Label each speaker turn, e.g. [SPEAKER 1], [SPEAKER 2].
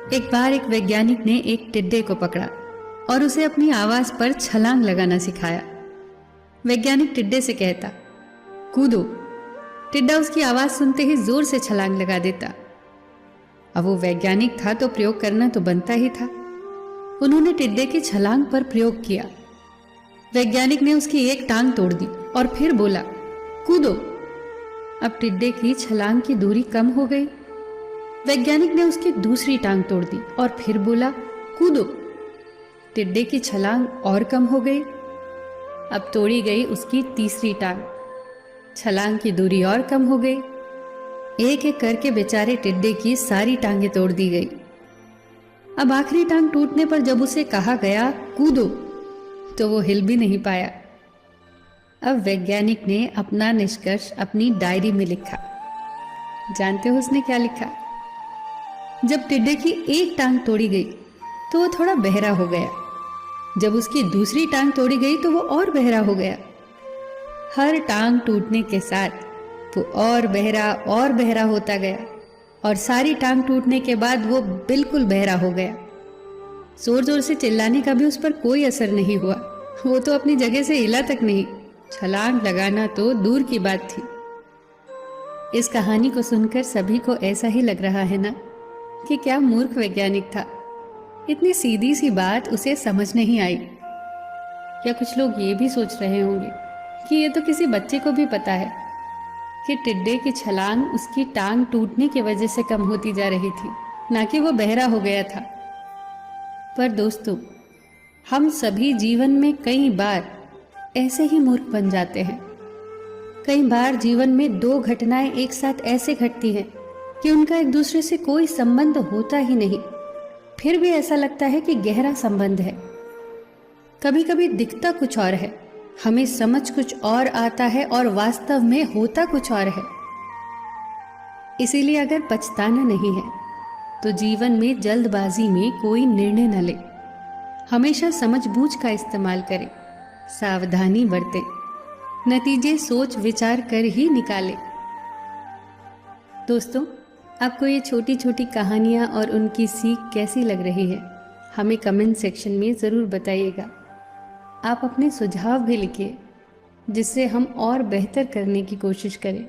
[SPEAKER 1] एक बार एक वैज्ञानिक ने एक टिड्डे को पकड़ा और उसे अपनी आवाज पर छलांग लगाना सिखाया। वैज्ञानिक टिड्डे से कहता, कूदो। टिड्डा उसकी आवाज सुनते ही जोर से छलांग लगा देता। अब वो वैज्ञानिक था तो प्रयोग करना तो बनता ही था। उन्होंने टिड्डे की छलांग पर प्रयोग किया। वैज्ञानिक ने उसकी एक टांग तोड़ दी और फिर बोला, कूदो। अब टिड्डे की छलांग की दूरी कम हो गई। वैज्ञानिक ने उसकी दूसरी टांग तोड़ दी और फिर बोला, कूदो। टिड्डे की छलांग और कम हो गई। अब तोड़ी गई उसकी तीसरी टांग। छलांग की दूरी और कम हो गई। एक एक करके बेचारे टिड्डे की सारी टांगें तोड़ दी गई। अब आखिरी टांग टूटने पर जब उसे कहा गया कूदो, तो वो हिल भी नहीं पाया। अब वैज्ञानिक ने अपना निष्कर्ष अपनी डायरी में लिखा। जानते हो उसने क्या लिखा? जब टिड्डे की एक टांग तोड़ी गई तो वो थोड़ा बहरा हो गया। जब उसकी दूसरी टांग तोड़ी गई तो वो और बहरा हो गया। हर टांग टूटने के साथ वो और बहरा होता गया और सारी टांग टूटने के बाद वो बिल्कुल बहरा हो गया। जोर जोर से चिल्लाने का भी उस पर कोई असर नहीं हुआ। वो तो अपनी जगह से हिला तक नहीं। छलांग लगाना तो दूर की बात थी। इस कहानी को सुनकर सभी को ऐसा ही लग रहा है ना कि क्या मूर्ख वैज्ञानिक था। इतनी सीधी सी बात उसे समझ नहीं आई। क्या कुछ लोग ये भी सोच रहे होंगे कि ये तो किसी बच्चे को भी पता है कि टिड्डे की छलांग उसकी टांग टूटने की वजह से कम होती जा रही थी, ना कि वो बहरा हो गया था। पर दोस्तों, हम सभी जीवन में कई बार ऐसे ही मूर्ख बन जाते हैं। कई बार जीवन में दो घटनाएं एक साथ ऐसे घटती हैं कि उनका एक दूसरे से कोई संबंध होता ही नहीं, फिर भी ऐसा लगता है कि गहरा संबंध है। कभी कभी दिखता कुछ और है, हमें समझ कुछ और आता है और वास्तव में होता कुछ और है। इसीलिए अगर पछताना नहीं है तो जीवन में जल्दबाजी में कोई निर्णय न ले। हमेशा समझबूझ का इस्तेमाल करें, सावधानी बरतें, नतीजे सोच विचार कर ही निकालें। दोस्तों, आपको ये छोटी छोटी कहानियाँ और उनकी सीख कैसी लग रही है, हमें कमेंट सेक्शन में ज़रूर बताइएगा। आप अपने सुझाव भी लिखिए जिससे हम और बेहतर करने की कोशिश करें।